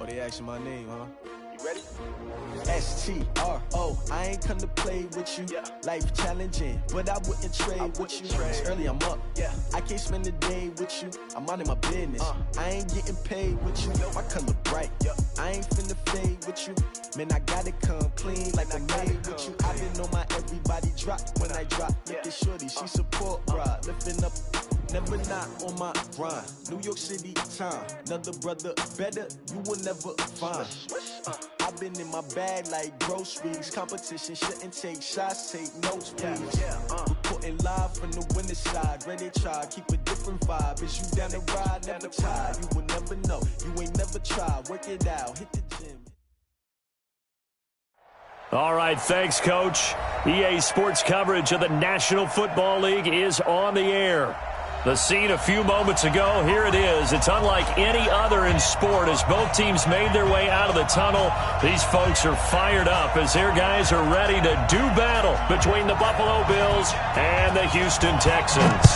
Oh, they asking my name, huh? You ready? STRO, I ain't come to play with you. Yeah. Life challenging, but I wouldn't trade with you. It's early, I'm up. Yeah. I can't spend the day with you. I'm minding my business. I ain't getting paid with you. My color bright. I ain't finna fade with you. Man, I gotta come clean like I made with you. I been on my everybody drop when I drop. Look at shorty, she support ride. Lifting up, never not on my grind. New York City time, another brother better, you will never find. I've been in my bag like groceries. Competition shouldn't take shots, take notes, please. Reporting live from the winning side. Ready to try, keep a different vibe. Is you down the ride, never tired. You will never know, you ain't never tried. Work it out, hit the gym. All right, thanks, Coach. EA Sports coverage of the National Football League is on the air. The scene a few moments ago, here it is. It's unlike any other in sport as both teams made their way out of the tunnel. These folks are fired up as their guys are ready to do battle between the Buffalo Bills and the Houston Texans.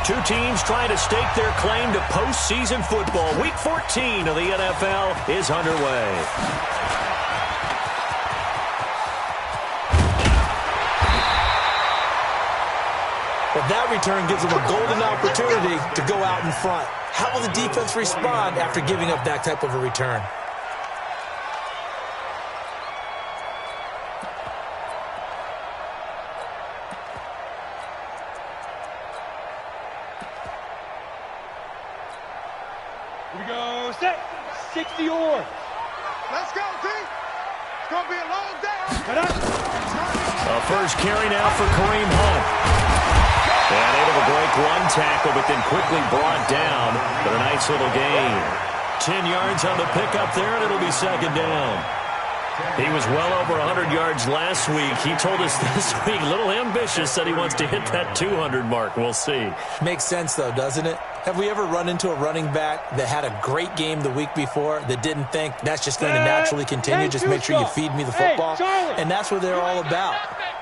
Two teams trying to stake their claim to postseason football. Week 14 of the NFL is underway. Well, that return gives them a golden opportunity to go out in front. How will the defense respond after giving up that type of a return? Here we go, set, 60 or. Let's go, D. It's going to be a long day. A first carry now for Kareem Hunt. And able to break one tackle, but then quickly brought down for a nice little gain. 10 yards on the pickup there, and it'll be second down. He was well over 100 yards last week. He told us this week, a little ambitious, said he wants to hit that 200 mark. We'll see. Makes sense, though, doesn't it? Have we ever run into a running back that had a great game the week before that didn't think that's just going to naturally continue? Just make sure you feed me the football. And that's what they're all about.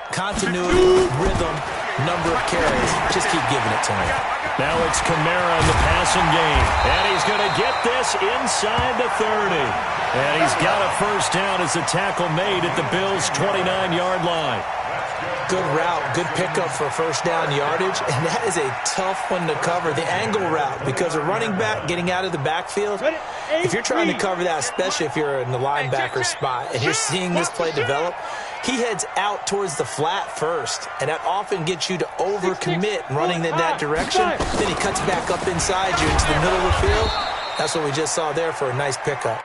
Continuity, rhythm, number of carries. Just keep giving it to him. Now it's Kamara in the passing game. And he's going to get this inside the 30. And he's got a first down as the tackle made at the Bills' 29-yard line. Good route, good pickup for first down yardage, and that is a tough one to cover, the angle route, because a running back getting out of the backfield, if you're trying to cover that, especially if you're in the linebacker spot, and you're seeing this play develop, he heads out towards the flat first, and that often gets you to overcommit running in that direction. Then he cuts back up inside you into the middle of the field. That's what we just saw there for a nice pickup.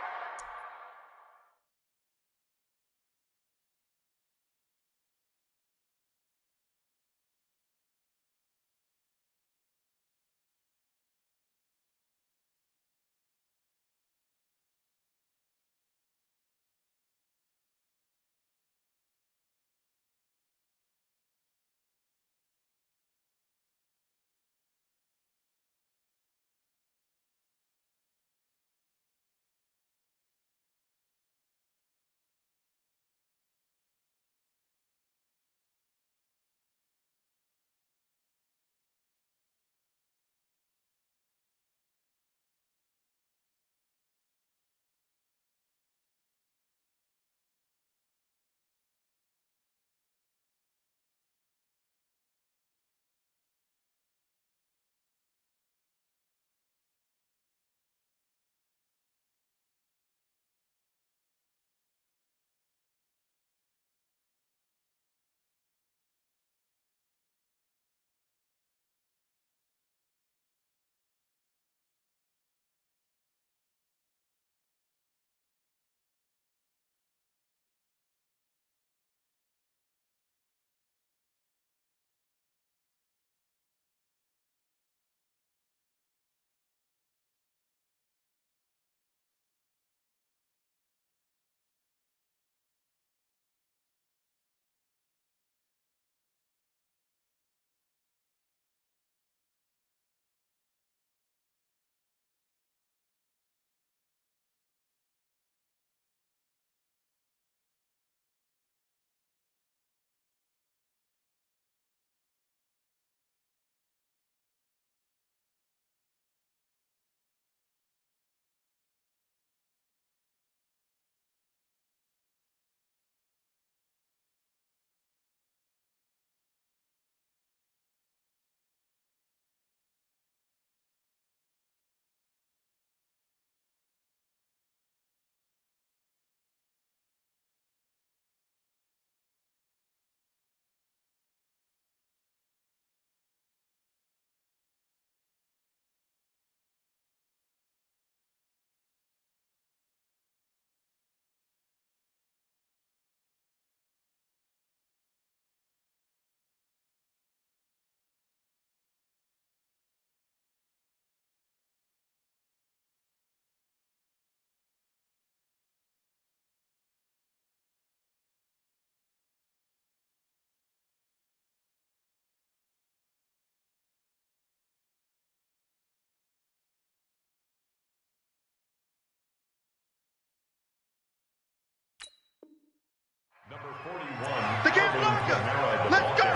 Let's go.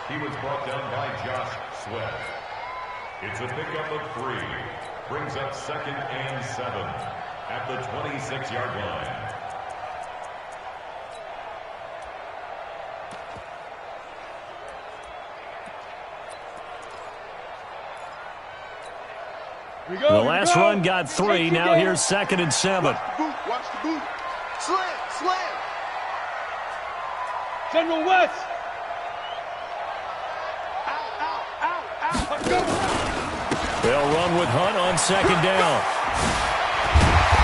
He was brought down by Josh Sweat. It's a pickup of 3. Brings up 2nd and 7 at the 26-yard line. The last run got 3. Now here's 2nd and 7. Watch the boot. Slam. General West. Out. Go. They'll run with Hunt on 2nd down.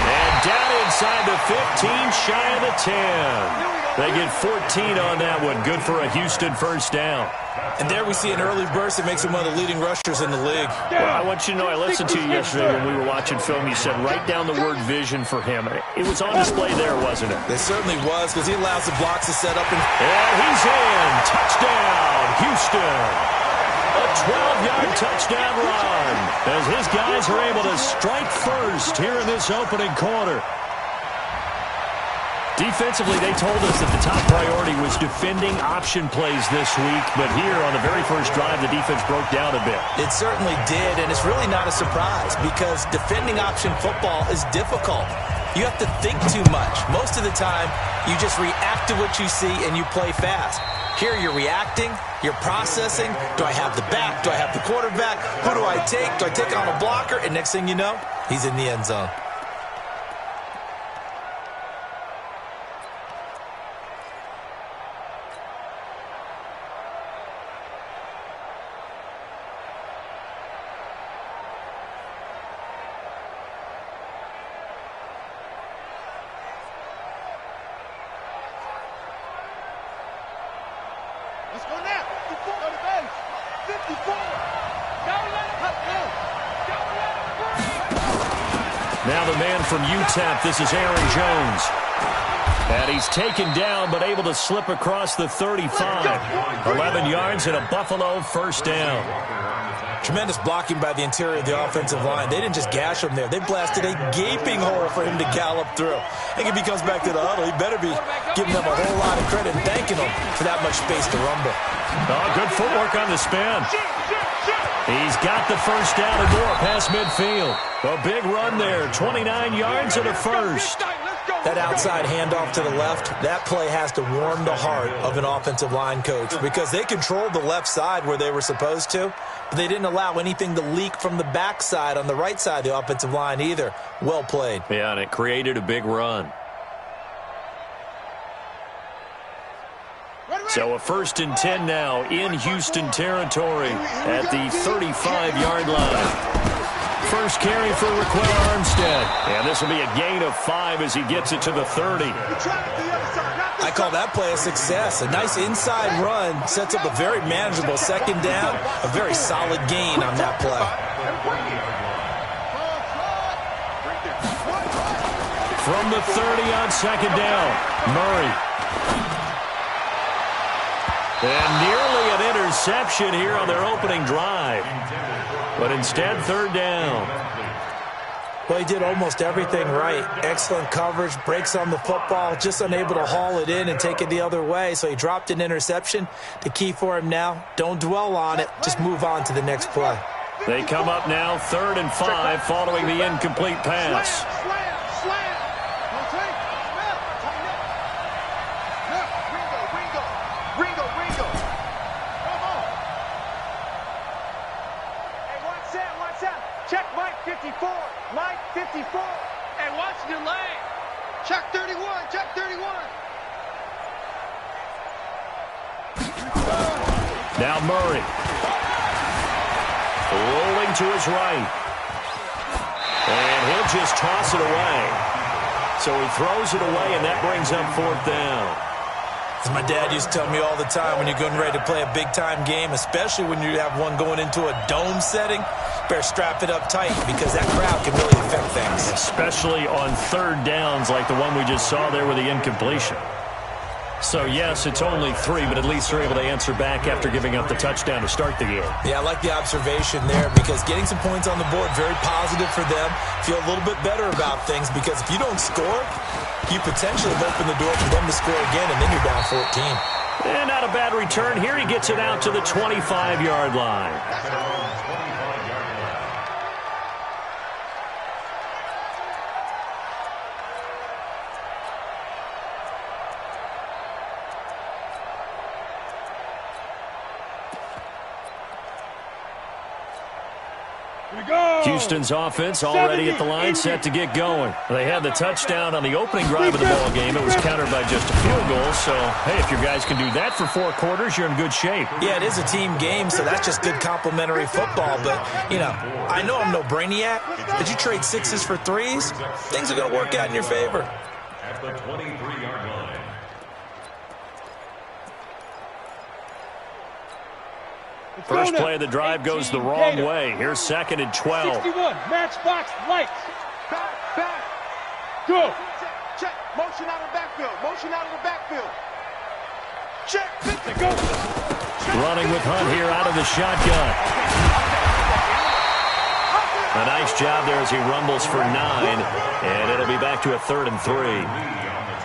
And down inside the 15, shy of the 10. They get 14 on that one. Good for a Houston first down. And there we see an early burst that makes him one of the leading rushers in the league. Well, I want you to know, I listened to you yesterday when we were watching film. You said write down the word vision for him. It was on display there, wasn't it? It certainly was, because he allows the blocks to set up. And he's in. Touchdown, Houston. A 12-yard touchdown run as his guys are able to strike first here in this opening quarter. Defensively, they told us that the top priority was defending option plays this week, but here on the very first drive, the defense broke down a bit. It certainly did, and it's really not a surprise because defending option football is difficult. You have to think too much. Most of the time, you just react to what you see and you play fast. Here you're reacting, you're processing. Do I have the back? Do I have the quarterback? Who do I take? Do I take on a blocker? And next thing you know, he's in the end zone. Let's go now. 54 to the bench. 54. Now the man from UTEP, this is Aaron Jones. And he's taken down, but able to slip across the 35. 11 yards and a Buffalo first down. Tremendous blocking by the interior of the offensive line. They didn't just gash him there. They blasted a gaping hole for him to gallop through. I think if he comes back to the huddle, he better be giving them a whole lot of credit and thanking them for that much space to rumble. Oh, good footwork on the spin. He's got the first down and more past midfield. A big run there, 29 yards and a first. That outside handoff to the left, that play has to warm the heart of an offensive line coach because they controlled the left side where they were supposed to, but they didn't allow anything to leak from the backside on the right side of the offensive line either. Well played. Yeah, and it created a big run. So a 1st and 10 now in Houston territory at the 35-yard line. First carry for Raquel Armstead. And this will be a gain of 5 as he gets it to the 30. I call that play a success. A nice inside run sets up a very manageable 2nd down. A very solid gain on that play. From the 30 on 2nd down, Murray. And nearly an interception here on their opening drive. But instead, 3rd down. Well, he did almost everything right. Excellent coverage, breaks on the football, just unable to haul it in and take it the other way. So he dropped an interception. The key for him now, don't dwell on it. Just move on to the next play. They come up now 3rd and 5 following the incomplete pass. Check Mike 54. Mike 54. And watch the lane. Check 31. Check 31. Now Murray. Rolling to his right. And he'll just toss it away. So he throws it away, and that brings up 4th down. As my dad used to tell me all the time, when you're getting ready to play a big-time game, especially when you have one going into a dome setting, better strap it up tight because that crowd can really affect things. Especially on 3rd downs like the one we just saw there with the incompletion. So, yes, it's only 3, but at least they're able to answer back after giving up the touchdown to start the game. Yeah, I like the observation there because getting some points on the board, very positive for them. Feel a little bit better about things because if you don't score, You potentially have opened the door for them to score again, and then you're down 14. And not a bad return. Here he gets it out to the 25-yard line. Houston's offense already at the line, set to get going. They had the touchdown on the opening drive of the ball game. It was countered by just a field goal. So, hey, if your guys can do that for 4 quarters, you're in good shape. Yeah, it is a team game, so that's just good complimentary football. But, you know, I know I'm no brainiac, but you trade 6s for 3s, things are going to work out in your favor. At the 23-yard line. First play of the drive goes the wrong way. Here's 2nd and 12. 61, matchbox lights. Back. Go. Check. Motion out of the backfield. Check. Go. Running with Hunt here out of the shotgun. A nice job there as he rumbles for 9. And it'll be back to a 3rd and 3.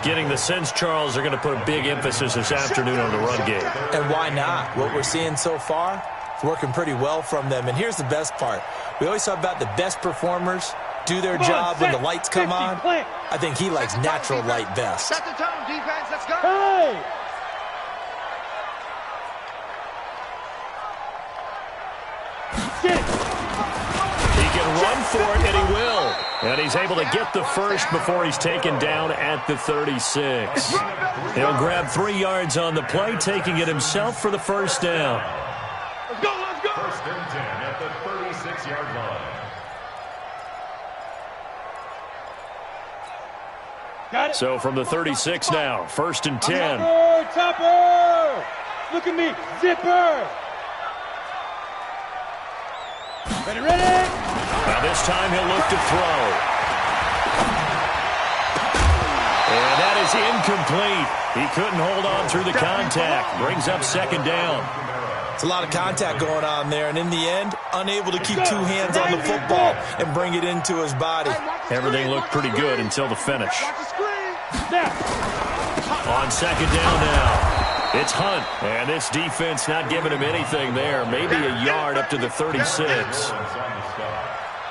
Getting the sense, Charles, are going to put a big emphasis this afternoon on the run game. And why not? What we're seeing so far is working pretty well from them. And here's the best part. We always talk about the best performers do their job when the lights come on. I think he likes natural light best. Set the tone, defense. Let's go. Hey! He can run for it, and he will. And he's able to get the first before he's taken down at the 36. He'll grab 3 yards on the play, taking it himself for the first down. Let's go. First and 10 at the 36-yard line. Got it. So from the 36 now, 1st and 10. Topper! Look at me, zipper! Ready? Now this time he'll look to throw. And that is incomplete. He couldn't hold on through the contact. Brings up 2nd down. It's a lot of contact going on there, and in the end, unable to keep 2 hands on the football and bring it into his body. Everything looked pretty good until the finish. Watch the screen. On 2nd down now. It's Hunt, and this defense not giving him anything there. Maybe a yard up to the 36.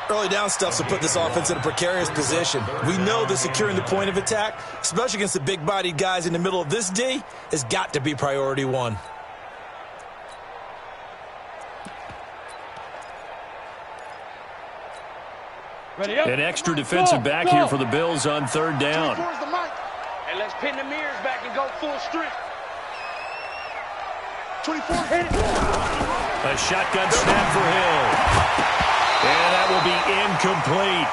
Early down stuff to put this offense in a precarious position. We know that securing the point of attack, especially against the big-bodied guys in the middle of this D, has got to be priority 1. An extra defensive back here for the Bills on 3rd down. And let's pin the mirrors back and go full strength. 24. A shotgun snap for Hill. And that will be incomplete.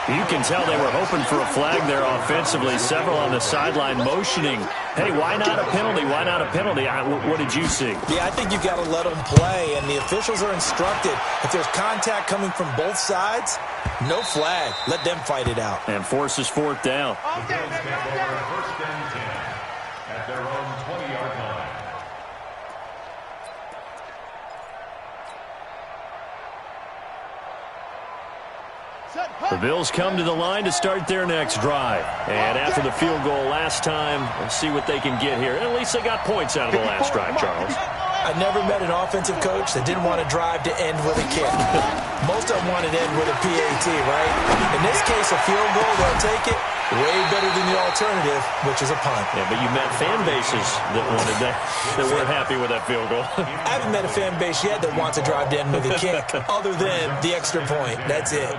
You can tell they were hoping for a flag there offensively. Several on the sideline motioning. Hey, why not a penalty? Why not a penalty? What did you see? Yeah, I think you've got to let them play, and the officials are instructed. If there's contact coming from both sides, no flag. Let them fight it out. And forces 4th down. First and 10 at their own 20-yard line. The Bills come to the line to start their next drive. And after the field goal last time, let's see what they can get here. At least they got points out of the last drive, Charles. I never met an offensive coach that didn't want to drive to end with a kick. Most of them wanted to end with a PAT, right? In this case, a field goal, they'll take it. Way better than the alternative, which is a punt. Yeah, but you met fan bases that wanted that weren't happy with that field goal. I haven't met a fan base yet that wants to drive to end with a kick, other than the extra point. That's it.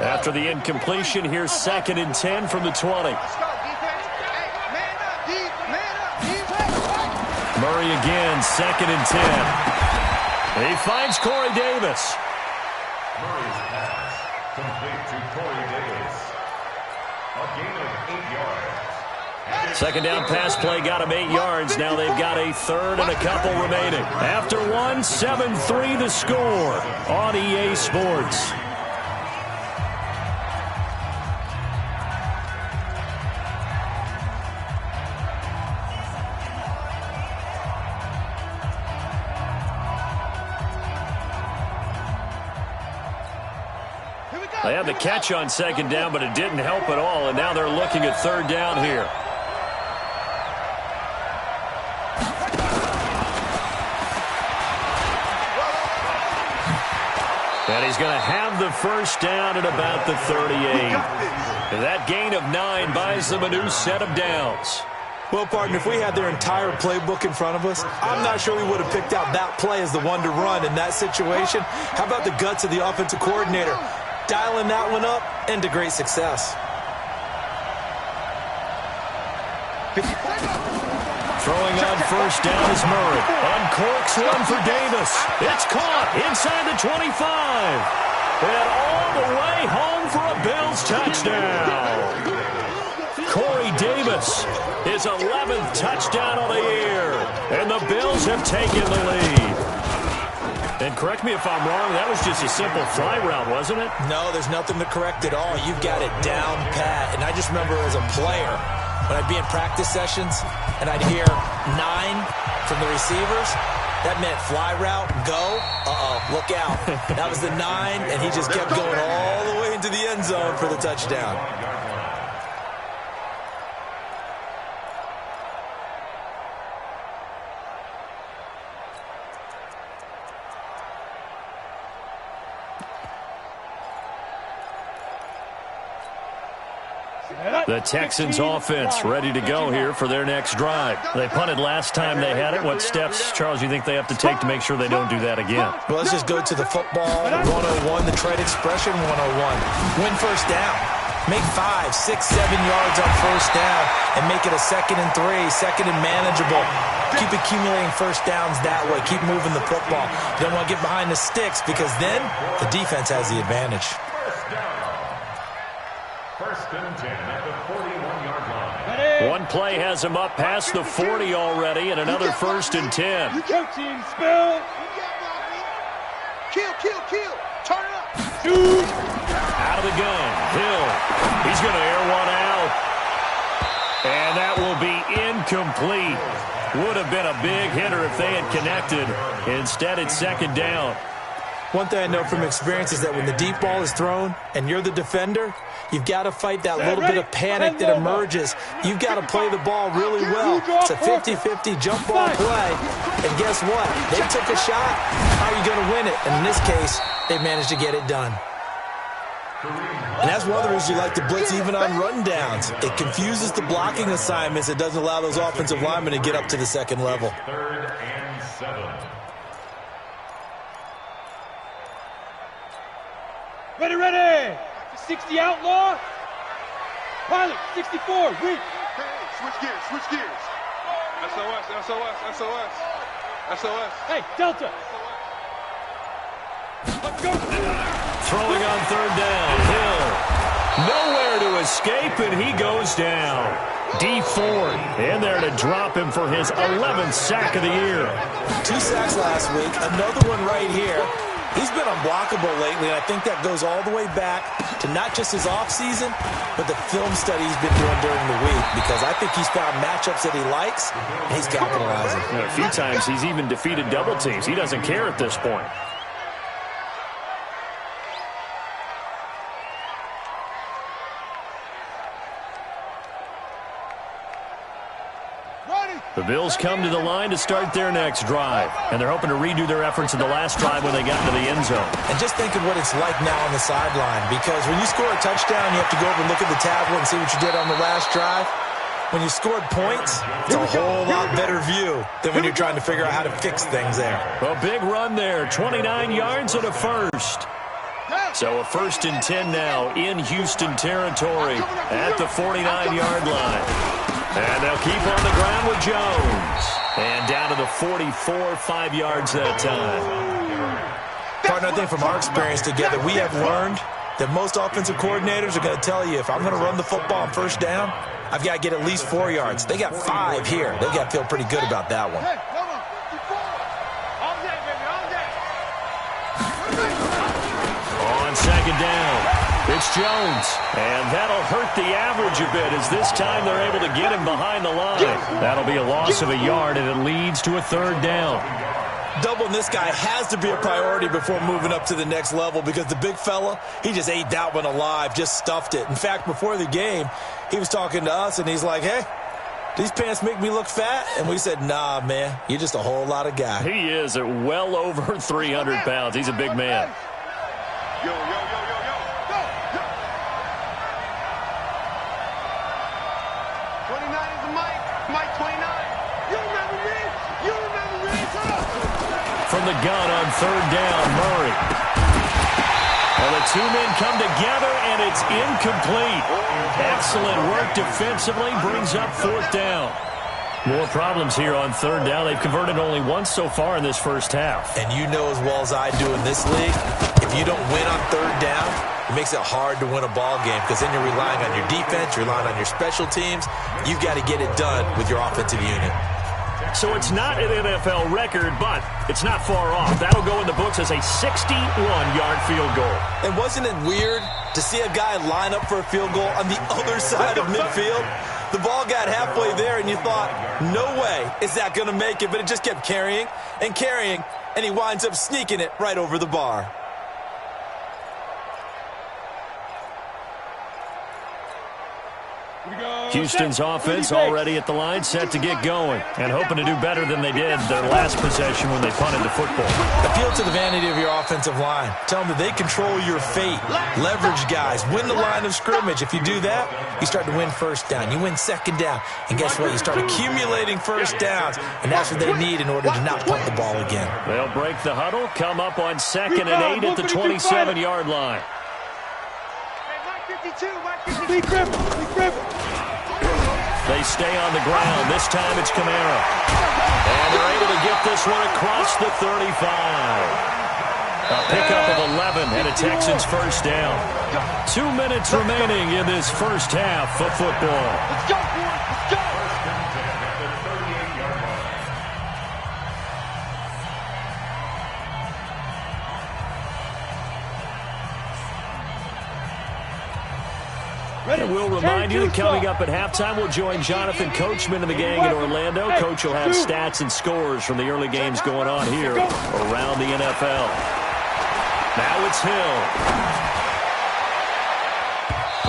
After the incompletion, here's 2nd and 10 from the 20. Let's go, defense. Hey, man up, defense. Murray again, 2nd and 10. He finds Corey Davis. Murray's pass complete to Corey Davis. A gain of 8 yards. 2nd down pass play got him 8 yards. Now they've got a 3rd and a couple remaining. After 1, 7-3 the score on EA Sports. Here we go. They had the catch on second down, but it didn't help at all, and now they're looking at third down here. And he's going to have the first down at about the 38. That gain of 9 buys them a new set of downs. Well, partner, if we had their entire playbook in front of us, I'm not sure we would have picked out that play as the one to run in that situation. How about the guts of the offensive coordinator? Dialing that one up into great success. Throwing on first down is Murray. Uncorks one for Davis. It's caught inside the 25. And all the way home for a Bills touchdown. Corey Davis, his 11th touchdown of the year. And the Bills have taken the lead. And correct me if I'm wrong, that was just a simple fly route, wasn't it? No, there's nothing to correct at all. You've got it down pat. And I just remember as a player, when I'd be in practice sessions and I'd hear 9 from the receivers, that meant fly route, go, look out. That was the 9, and he just kept going all the way into the end zone for the touchdown. The Texans offense ready to go here for their next drive. They punted last time they had it. What steps, Charles, do you think they have to take to make sure they don't do that again? Well, let's just go to the football 101, the trade expression 101. Win first down. Make 5, 6, 7 yards on first down and make it a 2nd and 3, 2nd and manageable. Keep accumulating first downs that way. Keep moving the football. You don't want to get behind the sticks because then the defense has the advantage. First and 10 at the 41-yard line. One play has him up past the 40 already, and another first and 10. Go team, spill. Kill. Turn it up. Out of the gun, Hill. He's going to air one out. And that will be incomplete. Would have been a big hitter if they had connected. Instead, it's second down. One thing I know from experience is that when the deep ball is thrown and you're the defender, you've got to fight that little bit of panic that emerges. You've got to play the ball really well. It's a 50-50 jump ball play. And guess what? They took a shot. How are you going to win it? And in this case, they managed to get it done. And that's one of the reasons you like to blitz even on rundowns. It confuses the blocking assignments. It doesn't allow those offensive linemen to get up to the second level. 3rd and 7. Ready. 60 outlaw. Pilot, 64, reach. Switch gears. SOS. Hey, Delta. Let's go. Throwing on third down, Hill. Nowhere to escape, and he goes down. D Ford in there to drop him for his 11th sack of the year. 2 sacks last week, another one right here. He's been unblockable lately, and I think that goes all the way back to not just his offseason, but the film study he's been doing during the week, because I think he's found matchups that he likes, and he's capitalizing. A few times he's even defeated double teams. He doesn't care at this point. The Bills come to the line to start their next drive, and they're hoping to redo their efforts in the last drive when they got into the end zone. And just think of what it's like now on the sideline, because when you score a touchdown, you have to go over and look at the tablet and see what you did on the last drive. When you scored points, it's a whole lot better view than when you're trying to figure out how to fix things there. A big run there, 29 yards and a first. So a 1st and 10 now in Houston territory at the 49-yard line. And they'll keep on the ground with Jones. And down to the 44, 5 yards that time. Partner, I think from our experience together, we have learned that most offensive coordinators are going to tell you, if I'm going to run the football on first down, I've got to get at least 4 yards. They got 5 here. They've got to feel pretty good about that one. On second down, it's Jones. And that'll hurt the average a bit, as this time they're able to get him behind the line. That'll be a loss of a yard, and it leads to a 3rd down. Doubling this guy has to be a priority before moving up to the next level because the big fella, he just ate that one alive, just stuffed it. In fact, before the game, he was talking to us, and he's like, hey, these pants make me look fat? And we said, nah, man, you're just a whole lot of guy. He is at well over 300 pounds. He's a big man. Yo, yo, yo, yo, yo, go, yo. 29 is the mic. Mike 29. You remember me? You remember me? From the gun on third down, Murray. Well, the two men come together, and it's incomplete. Excellent work defensively, brings up fourth down. More problems here on third down. They've converted only once so far in this first half. And you know as well as I do in this league, if you don't win on third down, it makes it hard to win a ball game because then you're relying on your defense, you're relying on your special teams. You've got to get it done with your offensive unit. So it's not an NFL record, but it's not far off. That'll go in the books as a 61-yard field goal. And wasn't it weird to see a guy line up for a field goal on the other side of midfield? The ball got halfway there, and you thought, no way is that going to make it, but it just kept carrying, and he winds up sneaking it right over the bar. Houston's offense already at the line, set to get going, and hoping to do better than they did their last possession when they punted the football. Appeal to the vanity of your offensive line. Tell them that they control your fate. Leverage guys. Win the line of scrimmage. If you do that, you start to win first down. You win second down. And guess what? You start accumulating first downs, and that's what they need in order to not punt the ball again. They'll break the huddle, come up on 2nd and 8 at the 27-yard line. Hey, Mike 52, Mike 52. They stay on the ground. This time it's Kamara. And they're able to get this one across the 35. A pickup of 11 and a Texans first down. 2 minutes remaining in this first half of football. Let's go, boys. Let's go. And we'll remind you that coming up at halftime, we'll join Jonathan Coachman and the gang in Orlando. Coach will have stats and scores from the early games going on here around the NFL. Now it's Hill.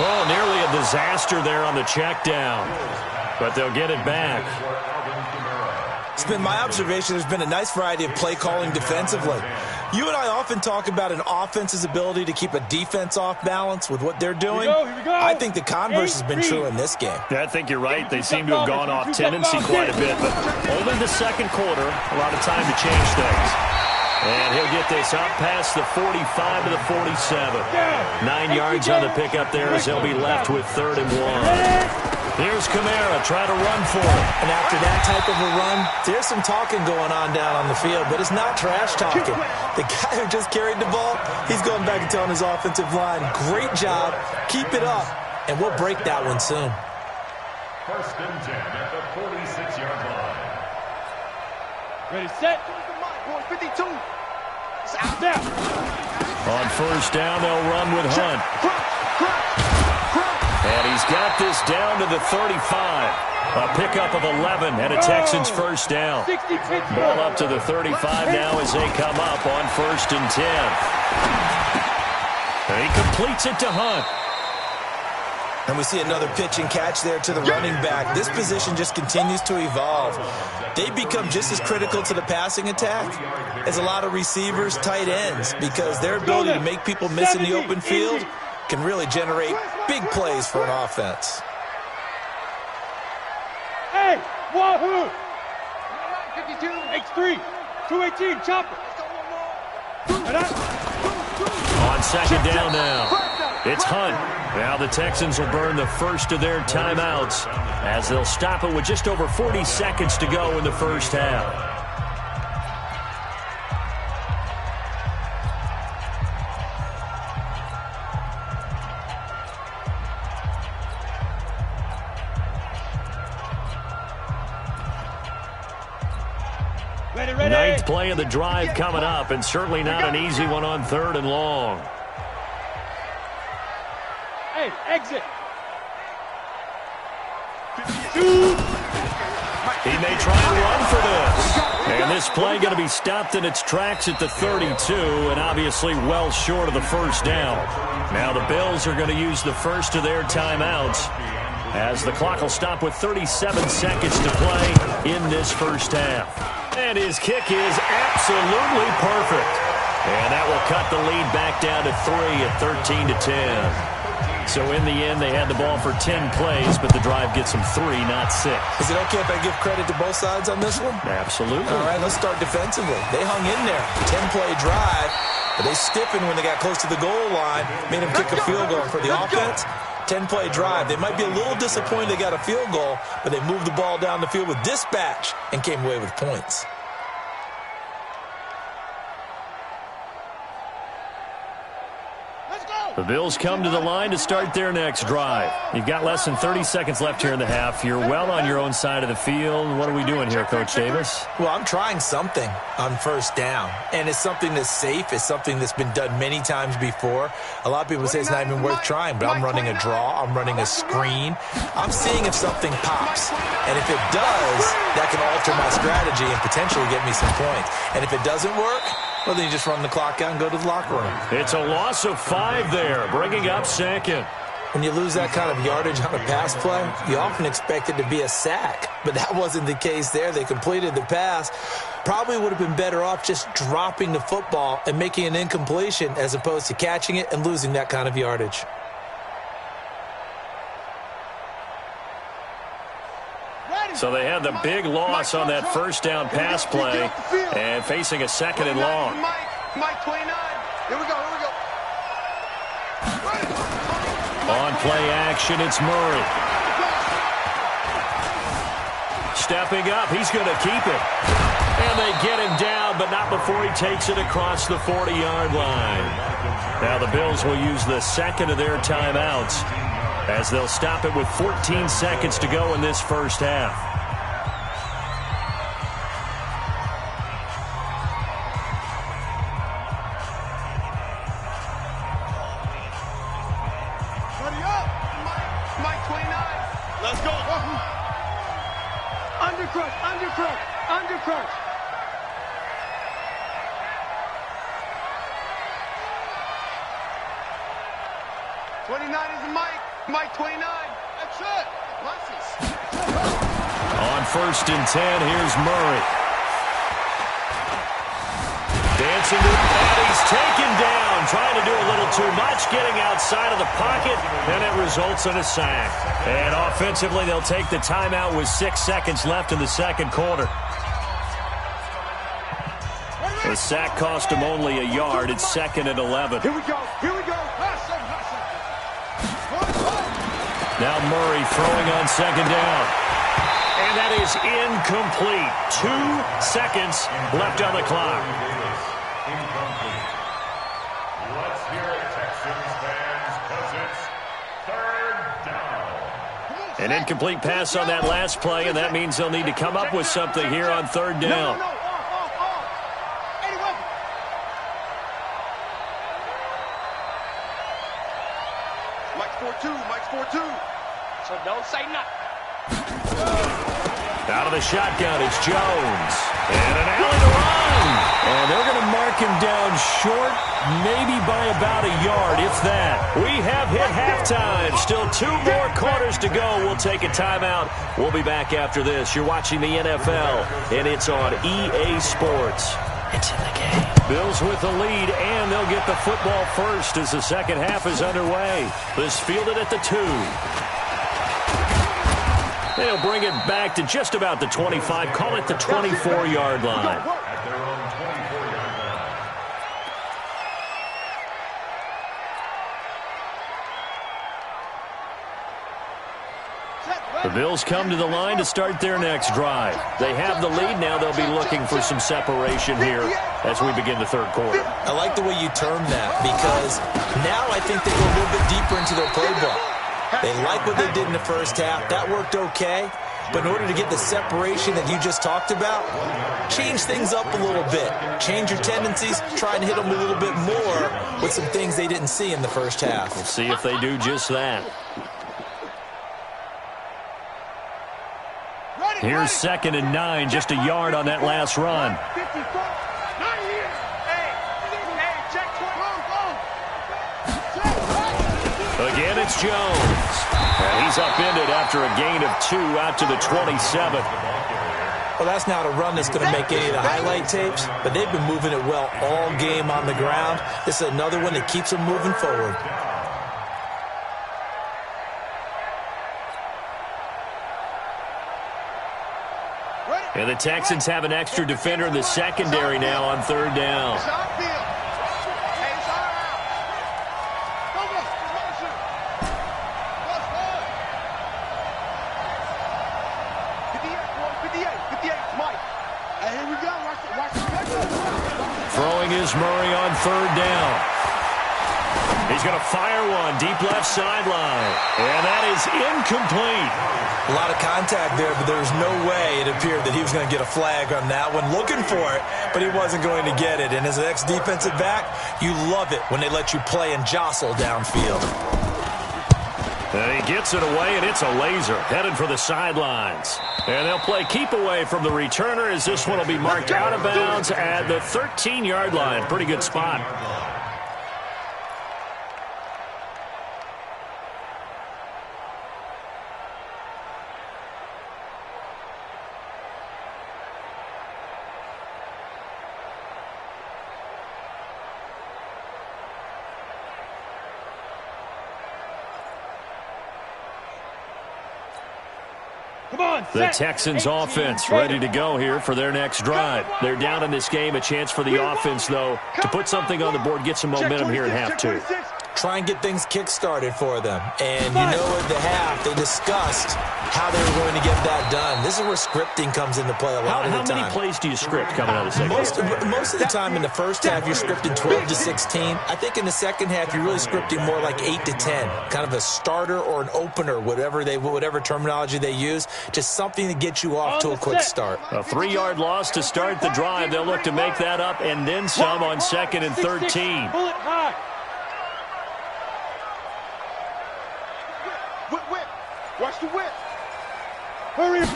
Oh, nearly a disaster there on the check down, but they'll get it back. It's been my observation there's been a nice variety of play calling defensively. You and I often talk about an offense's ability to keep a defense off balance with what they're doing. Here we go. I think the converse has been true in this game. Yeah, I think you're right. They seem to have gone off tendency quite a bit, but only the second quarter, a lot of time to change things. And he'll get this up past the 45 to the 47. 9 yards on the pickup there as he'll be left with 3rd and 1. Here's Kamara trying to run for it. And after that type of a run, there's some talking going on down on the field, but it's not trash talking. The guy who just carried the ball, he's going back and telling his offensive line, great job, keep it up, and we'll break that one soon. 1st and 10 at the 46-yard line. Ready, set. 52. It's out there. On first down, they'll run with Hunt. And he's got this down to the 35. A pickup of 11 and a Texans first down. Ball up to the 35 now as they come up on 1st and 10. And he completes it to Hunt. And we see another pitch and catch there to the running back. This position just continues to evolve. They become just as critical to the passing attack as a lot of receivers, tight ends, because their ability to make people miss in the open field can really generate big plays for an offense. Hey, wahoo! 52, X3, 218, chopper. On 2nd down now. It's Hunt. Now the Texans will burn the first of their timeouts as they'll stop it with just over 40 seconds to go in the first half. Ninth play of the drive coming up, and certainly not an easy one on 3rd and long. Hey, exit. He may try and run for this. And this play going to be stopped in its tracks at the 32, and obviously well short of the first down. Now the Bills are going to use the first of their timeouts, as the clock will stop with 37 seconds to play in this first half. And his kick is absolutely perfect. And that will cut the lead back down to 3 at 13-10. So in the end, they had the ball for 10 plays, but the drive gets them 3, not 6. Is it okay if I give credit to both sides on this one? Absolutely. All right, let's start defensively. They hung in there. 10-play drive, but they stiffened when they got close to the goal line, made them kick a field goal. For the offense, 10-play drive. They might be a little disappointed they got a field goal, but they moved the ball down the field with dispatch and came away with points. The Bills come to the line to start their next drive. You've got less than 30 seconds left here in the half. You're well on your own side of the field. What are we doing here, Coach Davis? Well, I'm trying something on first down, and it's something that's safe. It's something that's been done many times before. A lot of people say it's not even worth trying, but I'm running a draw. I'm running a screen. I'm seeing if something pops, and if it does, that can alter my strategy and potentially get me some points. And if it doesn't work, well, then you just run the clock out and go to the locker room. It's a loss of 5 there, bringing up second. When you lose that kind of yardage on a pass play, you often expect it to be a sack. But that wasn't the case there. They completed the pass. Probably would have been better off just dropping the football and making an incompletion as opposed to catching it and losing that kind of yardage. So they had the big loss on that first down pass play and facing a second and long. Mike 29. Here we go. On play action, it's Murray. Stepping up, he's going to keep it. And they get him down, but not before he takes it across the 40-yard line. Now the Bills will use the second of their timeouts, as they'll stop it with 14 seconds to go in this first half. Mike 29. Let's go. Undercrush. 29 is Mike. Mike 29. That's it. On first and 10, here's Murray. Dancing to and he's taken down, trying to do a little too much, getting outside of the pocket, and it results in a sack. And offensively, they'll take the timeout with 6 seconds left in the second quarter. The sack cost him only a yard. It's 2nd and 11. Here we go. Now Murray throwing on second down. And that is incomplete. 2 seconds left on the clock. Incomplete. Let's hear it, Texans fans, because it's 3rd down. An incomplete pass on that last play, and that means they'll need to come up with something here on 3rd down. Mike's 4-2. So don't say nothing. Out of the shotgun, it's Jones. And an alley to run. And they're going to mark him down short, maybe by about a yard, if that. We have hit halftime. Still 2 more quarters to go. We'll take a timeout. We'll be back after this. You're watching the NFL, and it's on EA Sports. It's in the game. Bills with the lead, and they'll get the football first as the second half is underway. This fielded at the 2. They'll bring it back to just about the 25, call it the 24-yard line. At their own 24-yard line. The Bills come to the line to start their next drive. They have the lead. Now they'll be looking for some separation here as we begin the third quarter. I like the way you term that, because now I think they go a little bit deeper into their playbook. They like what they did in the first half. That worked okay. But in order to get the separation that you just talked about, change things up a little bit. Change your tendencies. Try and hit them a little bit more with some things they didn't see in the first half. We'll see if they do just that. Here's 2nd and 9, just a yard on that last run. 54. Not here. Hey, check 12. Again, it's Jones. And he's upended after a gain of 2 out to the 27. Well, that's not a run that's going to make any of the highlight tapes, but they've been moving it well all game on the ground. This is another one that keeps them moving forward. And the Texans have an extra defender in the secondary now on 3rd down. Throwing is Murray on 3rd down. He's going to fire one deep left sideline. And that is incomplete. A lot of contact there, but there was no way it appeared that he was going to get a flag on that one. Looking for it, but he wasn't going to get it. And as an ex-defensive back, you love it when they let you play and jostle downfield. And he gets it away, and it's a laser headed for the sidelines. And they'll play keep away from the returner as this one will be marked out of bounds at the 13-yard line. Pretty good spot. The Texans offense ready to go here for their next drive. They're down in this game. A chance for the offense, though, to put something on the board, get some momentum here in half 2. Try and get things kick-started for them. And you know at the half, they discussed how they were going to get that done. This is where scripting comes into play a lot of the time. How many plays do you script coming out of the second half? Most of the time in the first half, you're scripting 12 to 16. I think in the second half, you're really scripting more like 8 to 10. Kind of a starter or an opener, whatever terminology they use. Just something to get you off to a quick start. A 3-yard loss to start the drive. They'll look to make that up and then some on 2nd and 13. Pull it high. Whip. Watch the whip. Hurry up.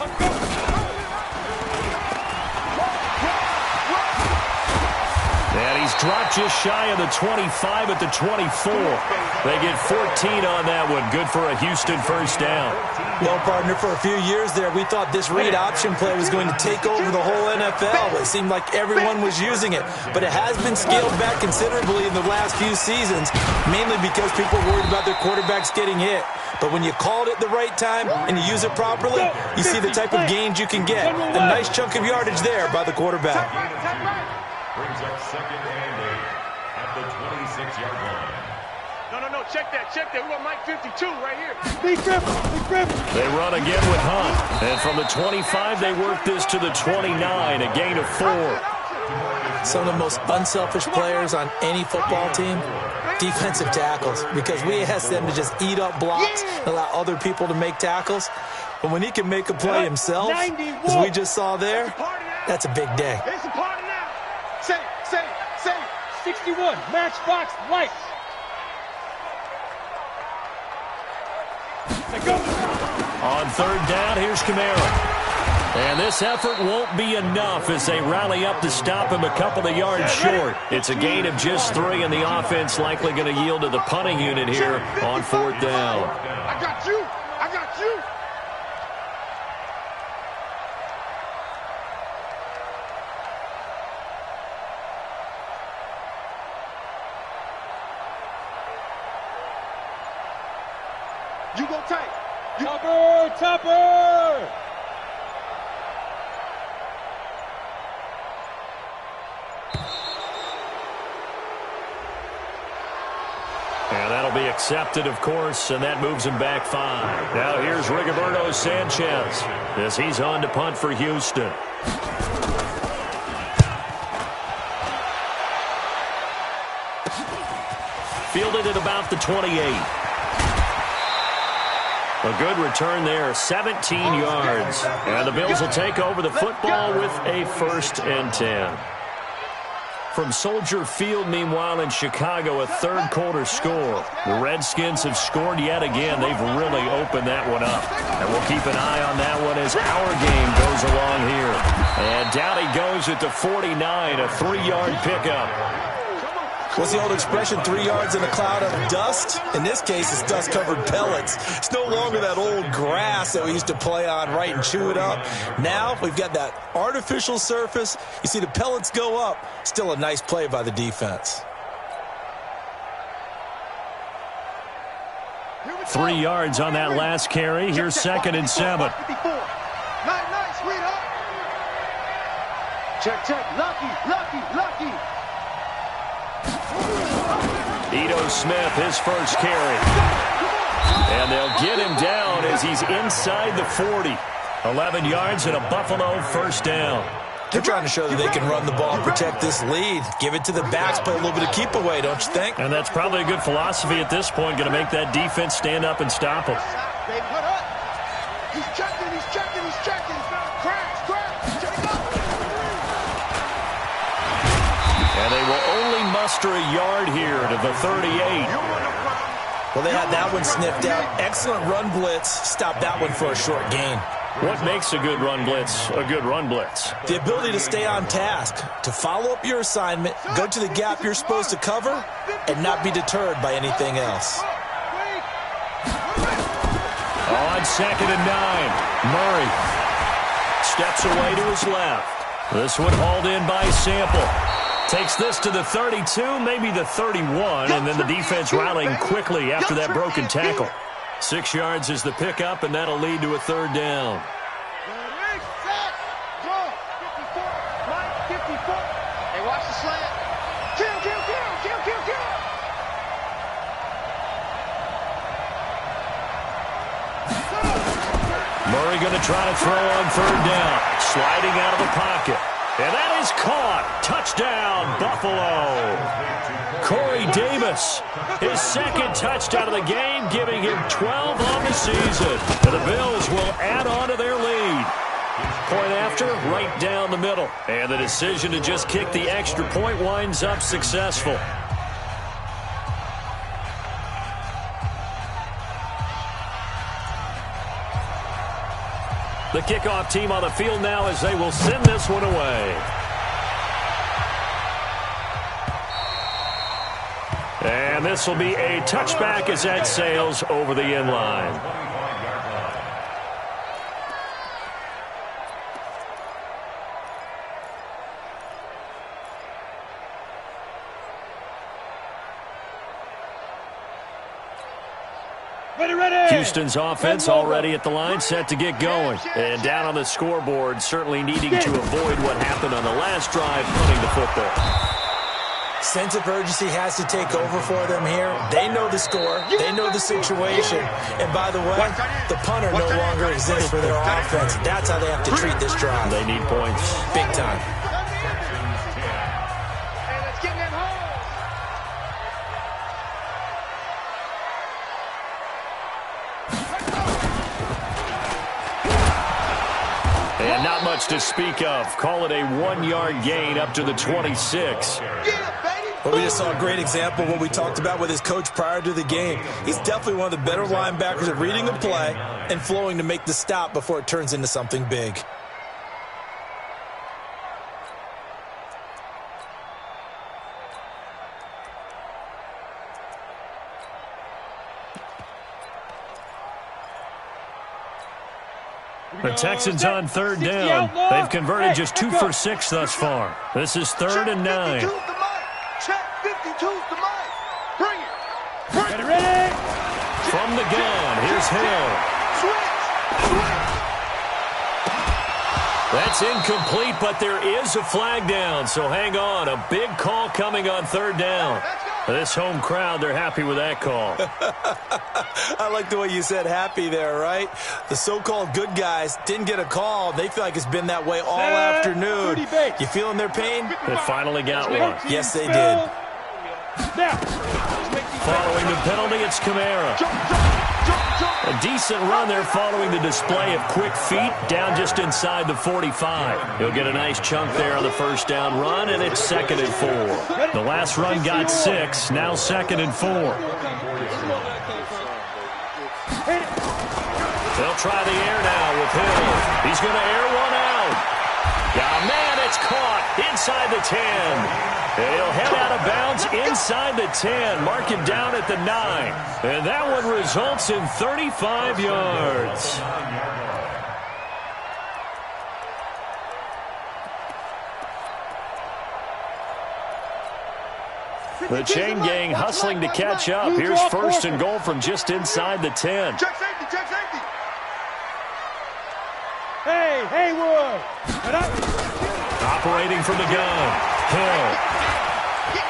And he's dropped just shy of the 25 at the 24. They get 14 on that one. Good for a Houston first down. Well, partner, for a few years there, we thought this read option play was going to take over the whole NFL. It seemed like everyone was using it. But it has been scaled back considerably in the last few seasons, mainly because people were worried about their quarterbacks getting hit. But when you called it the right time and you use it properly, you see the type of gains you can get. A nice chunk of yardage there by the quarterback. Brings up 2nd and 8 at the 26-yard line. No, check that. We want Mike 52 right here. Big grip. They run again with Hunt. And from the 25, they work this to the 29, a gain of 4. Some of the most unselfish players on any football team, defensive tackles, because we ask them to just eat up blocks and allow other people to make tackles. But when he can make a play himself, as we just saw there, that's a big day. It's a party now. Say. 61, matchbox lights. On 3rd down, here's Kamara. And this effort won't be enough as they rally up to stop him a couple of yards short. It's a gain of just 3, and the offense likely going to yield to the punting unit here on 4th down. I got you. You go tight. Tupper! And that'll be accepted, of course, and that moves him back 5. Now here's Rigoberto Sanchez as he's on to punt for Houston. Fielded at about the 28. A good return there, 17 yards. And the Bills will take over the football with a 1st and 10. from Soldier Field, meanwhile, in Chicago, a third-quarter score. The Redskins have scored yet again. They've really opened that one up. And we'll keep an eye on that one as our game goes along here. And down he goes at the 49, a 3-yard pickup. What's the old expression, 3 yards in a cloud of dust? In this case, it's dust-covered pellets. It's no longer that old grass that we used to play on, right, and chew it up. Now we've got that artificial surface. You see the pellets go up. Still a nice play by the defense. 3 yards on that last carry. Here's 2nd and 7. Nice, sweetheart. Check. Lucky. Ito Smith, his first carry. And they'll get him down as he's inside the 40. 11 yards and a Buffalo first down. They're trying to show that they can run the ball and protect this lead. Give it to the backs, play a little bit of keep away, don't you think? And that's probably a good philosophy at this point, going to make that defense stand up and stop him. They put up. He's checking. Crash. And they will only muster a yard here to the 38. Well, they had that one sniffed out. Excellent run blitz. Stop that one for a short gain. What makes a good run blitz a good run blitz? The ability to stay on task, to follow up your assignment, go to the gap you're supposed to cover, and not be deterred by anything else. On 2nd and 9, Murray steps away to his left. This one hauled in by Sample. Takes this to the 32, maybe the 31, and then the defense rallying quickly after that broken tackle. 6 yards is the pickup, and that'll lead to a 3rd down. 54. Mike, 54. Hey, watch the slant. Kill. Murray going to try to throw on 3rd down. Sliding out of the pocket. And that is caught. Touchdown, Buffalo. Corey Davis, his 2nd touchdown of the game, giving him 12 on the season. And the Bills will add on to their lead. Point after, right down the middle. And the decision to just kick the extra point winds up successful. The kickoff team on the field now as they will send this one away. And this will be a touchback as that sails over the end line. Houston's offense already at the line, set to get going. And down on the scoreboard, certainly needing to avoid what happened on the last drive, punting the football. Sense of urgency has to take over for them here. They know the score. They know the situation. And by the way, the punter no longer exists for their offense. That's how they have to treat this drive. They need points. Big time. And not much to speak of. Call it a 1-yard gain up to the 26. Well, we just saw a great example of what we talked about with his coach prior to the game. He's definitely one of the better linebackers at reading a play and flowing to make the stop before it turns into something big. The Texans on 3rd down. They've converted just 2 for 6 thus far. This is 3rd and 9. Check 52's the mic. Bring it. Ready? From the gun, here's Hill. That's incomplete, but there is a flag down, so hang on. A big call coming on 3rd down. This home crowd, they're happy with that call. I like the way you said happy there, right? The so-called good guys didn't get a call. They feel like it's been that way all afternoon. You feeling their pain? They finally got one. Yes, they did. Following the penalty, it's Kamara. A decent run there following the display of quick feet down just inside the 45. He'll get a nice chunk there on the first down run, and it's 2nd and 4. The last run got 6, now 2nd and 4. They'll try the air now with Hill. He's going to air one out. Oh, man, it's caught inside the 10. And he'll head out of bounds inside the 10. Mark it down at the 9. And that one results in 35 yards. The chain gang hustling to catch up. Here's 1st and goal from just inside the 10. Check safety, check safety. Hey, Haywood. Operating from the gun. Hill.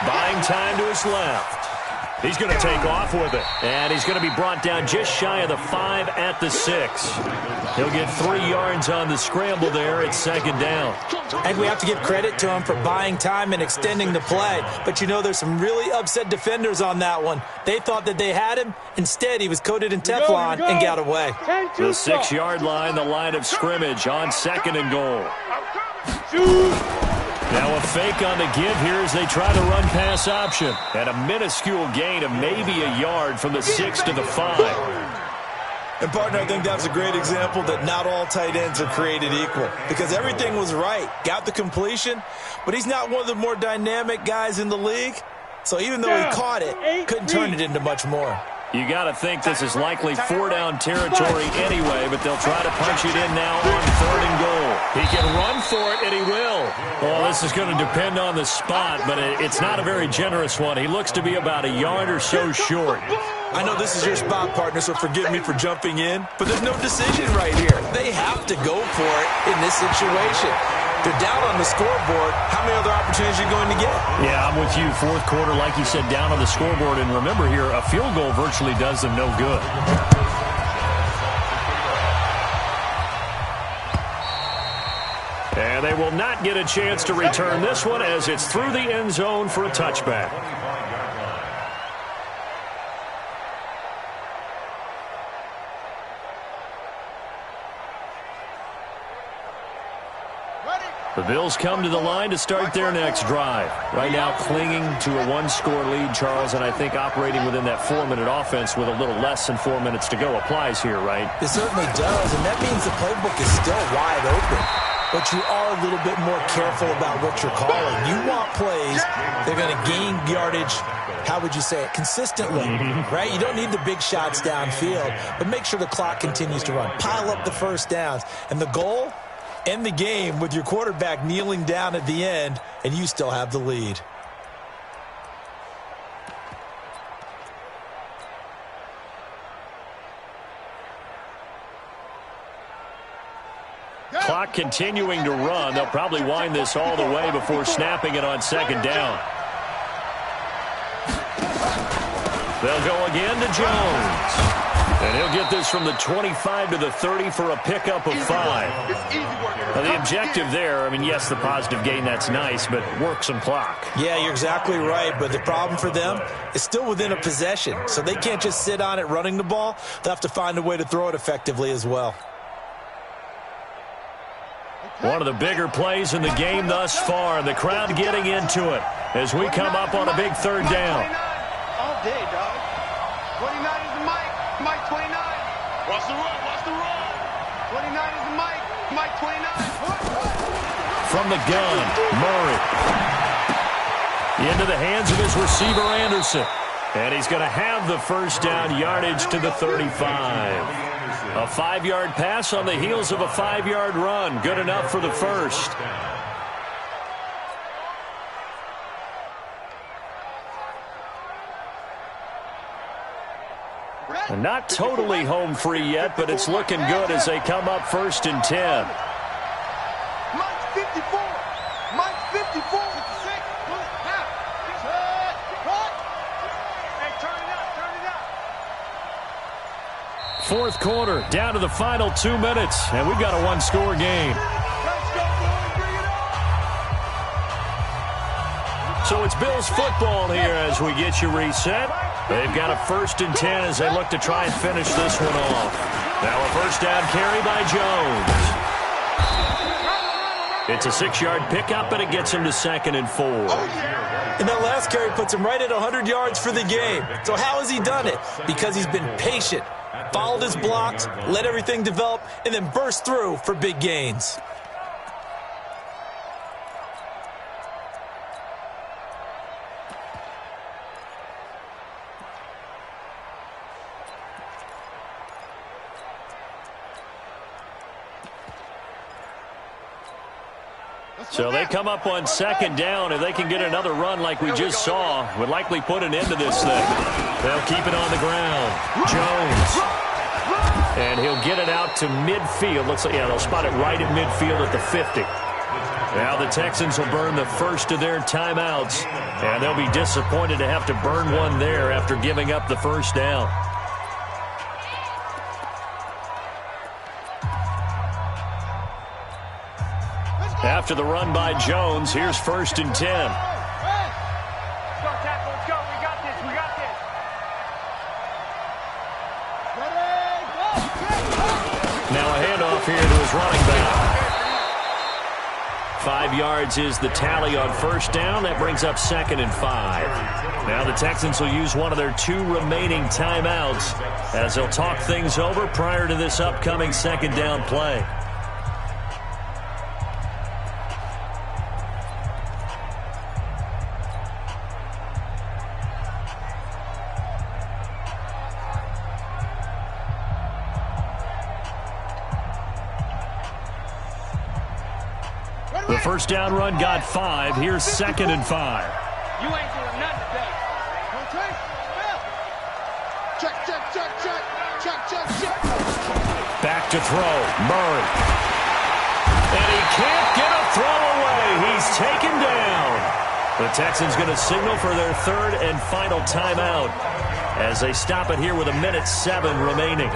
Buying time to his left. He's going to take off with it. And he's going to be brought down just shy of the 5 at the 6. He'll get 3 yards on the scramble there at 2nd down. And we have to give credit to him for buying time and extending the play. But, you know, there's some really upset defenders on that one. They thought that they had him. Instead, he was coated in Teflon and got away. The 6-yard line, the line of scrimmage on 2nd and goal. Now a fake on the give here as they try to run pass option. And a minuscule gain of maybe a yard from the 6 to the 5. And, partner, I think that's a great example that not all tight ends are created equal. Because everything was right. Got the completion, but he's not one of the more dynamic guys in the league. So even though he caught it, couldn't turn it into much more. You got to think this is likely 4-down territory anyway, but they'll try to punch it in now on 3rd and goal. He can run for it, and he will. Well, this is going to depend on the spot, but it's not a very generous one. He looks to be about a yard or so short. I know this is your spot, partner, so forgive me for jumping in, but there's no decision right here. They have to go for it in this situation. They're down on the scoreboard. How many other opportunities are you going to get? Yeah, I'm with you. 4th quarter, like you said, down on the scoreboard. And remember here, a field goal virtually does them no good. And they will not get a chance to return this one as it's through the end zone for a touchback. The Bills come to the line to start their next drive. Right now clinging to a 1-score lead, Charles, and I think operating within that 4-minute offense with a little less than 4 minutes to go applies here, right? It certainly does, and that means the playbook is still wide open. But you are a little bit more careful about what you're calling. You want plays that are going to gain yardage, how would you say it, consistently, right? You don't need the big shots downfield, but make sure the clock continues to run. Pile up the first downs. And the goal? End the game with your quarterback kneeling down at the end, and you still have the lead. Clock continuing to run. They'll probably wind this all the way before snapping it on 2nd down. They'll go again to Jones. And he'll get this from the 25 to the 30 for a pickup of 5. Now, the objective there, I mean, yes, the positive gain, that's nice, but work some clock. Yeah, you're exactly right, but the problem for them is still within a possession, so they can't just sit on it running the ball. They'll have to find a way to throw it effectively as well. One of the bigger plays in the game thus far, the crowd getting into it as we come up on a big 3rd down. All day, dog. 29 is the mic. Mike 29. Watch the run. Watch the run. 29 is the mic. Mike 29. From the gun, Murray. Into the hands of his receiver, Anderson. And he's going to have the first down, yardage to the 35. A 5-yard pass on the heels of a 5-yard run. Good enough for the first. And not totally home free yet, but it's looking good as they come up 1st and 10. Mike 54. Mike 54. 56. Hey, turn it up. Turn it up. 4th quarter, down to the final 2 minutes, and we've got a 1-score game. Let's go, boys. Bring it on. So it's Bills football here as we get you reset. They've got a 1st and 10 as they look to try and finish this one off. Now a 1st down carry by Jones. It's a 6-yard pickup, and it gets him to 2nd and 4. And that last carry puts him right at 100 yards for the game. So how has he done it? Because he's been patient, followed his blocks, let everything develop, and then burst through for big gains. So they come up on 2nd down. If they can get another run like we just saw, would likely put an end to this thing. They'll keep it on the ground. Jones. And he'll get it out to midfield. Looks like, yeah, they'll spot it right at midfield at the 50. Now the Texans will burn the first of their timeouts, and they'll be disappointed to have to burn one there after giving up the 1st down. After the run by Jones, here's 1st and 10. Let's go, tackle. Let's go. We got this. We got this. Now a handoff here to his running back. 5 yards is the tally on 1st down. That brings up 2nd and 5. Now the Texans will use one of their 2 remaining timeouts as they'll talk things over prior to this upcoming 2nd down play. The 1st down run got 5. Here's 2nd and 5. You ain't doing nothing today. Check, check, check, check. Check, check, check. Back to throw. Murray. And he can't get a throw away. He's taken down. The Texans going to signal for their 3rd and final timeout as they stop it here with 1:07 remaining.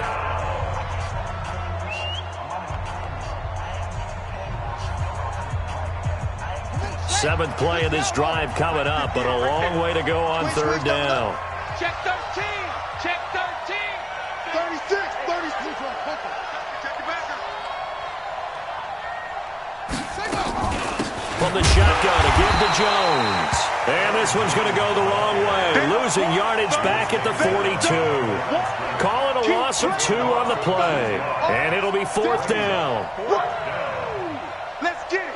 7th play of this drive coming up, but a long way to go on 3rd down. Check 13. Check 13. 36. 36. Check the backer. From the shotgun, a give to Jones. And this one's going to go the wrong way. Losing yardage back at the 42. Call it a loss of 2 on the play. And it'll be 4th down. Let's get it.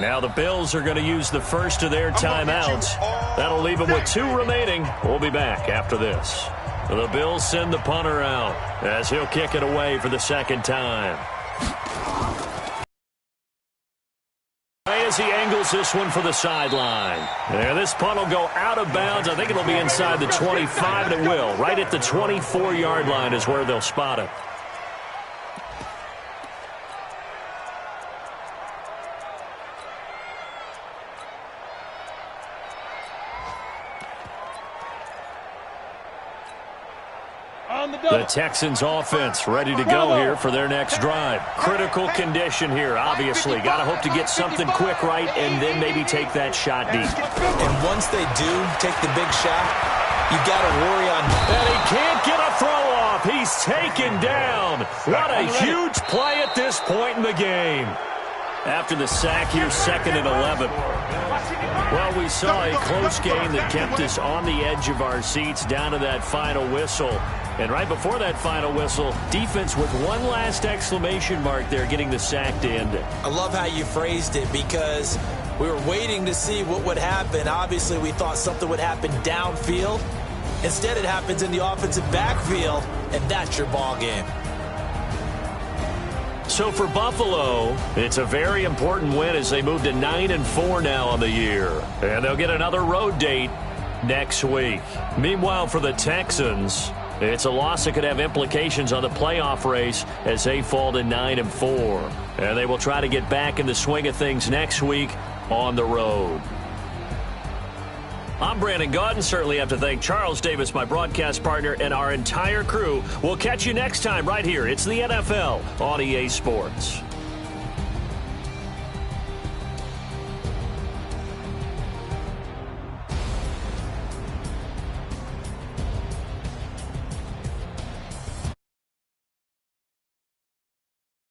Now the Bills are going to use the first of their timeouts. That'll leave them with 2 remaining. We'll be back after this. The Bills send the punter out as he'll kick it away for the 2nd time. As he angles this one for the sideline. And this punt will go out of bounds. I think it'll be inside the 25, and it will. Right at the 24-yard line is where they'll spot it. The Texans offense ready to go here for their next drive. Critical condition here, obviously. Got to hope to get something quick right and then maybe take that shot deep. And once they do take the big shot, you've got to worry on... And he can't get a throw off. He's taken down. What a huge play at this point in the game. After the sack here, 2nd and 11. Well, we saw a close game that kept us on the edge of our seats down to that final whistle. And right before that final whistle, defense with one last exclamation mark there, getting the sack to end it. I love how you phrased it because we were waiting to see what would happen. Obviously, we thought something would happen downfield. Instead, it happens in the offensive backfield, and that's your ball game. So for Buffalo, it's a very important win as they move to 9-4 now on the year. And they'll get another road date next week. Meanwhile, for the Texans, it's a loss that could have implications on the playoff race as they fall to 9-4. And they will try to get back in the swing of things next week on the road. I'm Brandon Gaudin. Certainly have to thank Charles Davis, my broadcast partner, and our entire crew. We'll catch you next time right here. It's the NFL on EA Sports.